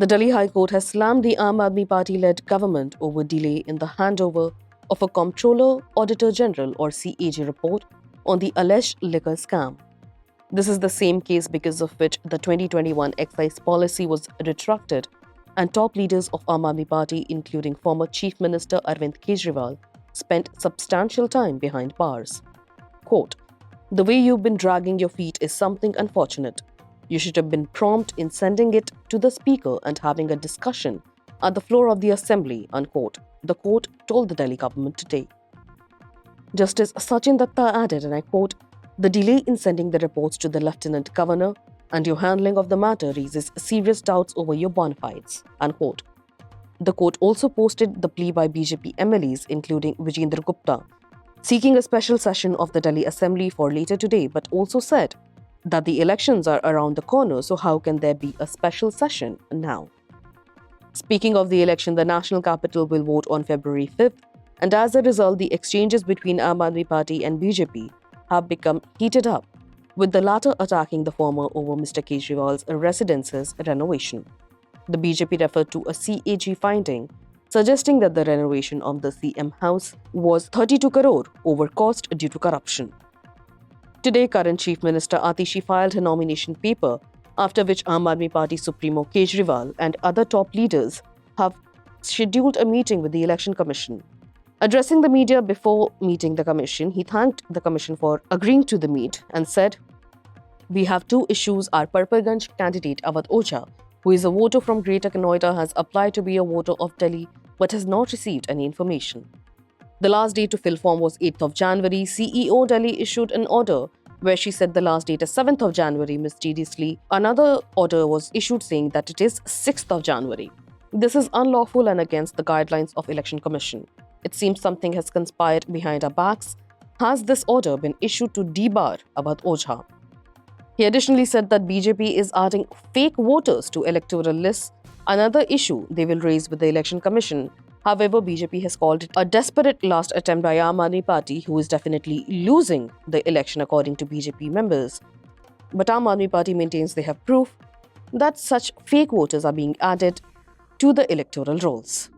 The Delhi High Court has slammed the Aam Aadmi Party-led government over delay in the handover of a Comptroller Auditor General or CAG report on the alleged liquor scam. This is the same case because of which the 2021 excise policy was retracted and top leaders of Aam Aadmi Party, including former Chief Minister Arvind Kejriwal, spent substantial time behind bars. Quote, "The way you've been dragging your feet is something unfortunate. You should have been prompt in sending it to the Speaker and having a discussion at the floor of the Assembly," unquote, the court told the Delhi government today. Justice Sachin Datta added, and I quote, "The delay in sending the reports to the Lieutenant Governor and your handling of the matter raises serious doubts over your bona fides," unquote. The court also posted the plea by BJP MLAs, including Vijendra Gupta, seeking a special session of the Delhi Assembly for later today, but also said that the elections are around the corner, so how can there be a special session now? Speaking of the election, the national capital will vote on February 5th, and as a result, the exchanges between Aam Aadmi Party and BJP have become heated up, with the latter attacking the former over Mr. Kejriwal's residence's renovation. The BJP referred to a CAG finding suggesting that the renovation of the CM house was 32 crore over cost due to corruption. Today, current Chief Minister Atishi filed her nomination paper, after which Aam Aadmi Party Supremo Kejriwal and other top leaders have scheduled a meeting with the Election Commission. Addressing the media before meeting the Commission, he thanked the Commission for agreeing to the meet and said, "We have two issues. Our Parparganj candidate Awadh Oja, who is a voter from Greater Noida, has applied to be a voter of Delhi but has not received any information. The last date to fill form was 8th of January. CEO Delhi issued an order where she said the last date is 7th of January. Mysteriously, another order was issued saying that it is 6th of January. This is unlawful and against the guidelines of Election Commission. It seems something has conspired behind our backs. Has this order been issued to debar Awadh Oja?" He additionally said that BJP is adding fake voters to electoral lists, another issue they will raise with the Election Commission. However, BJP has called it a desperate last attempt by Aam Aadmi Party, who is definitely losing the election according to BJP members. But Aam Aadmi Party maintains they have proof that such fake voters are being added to the electoral rolls.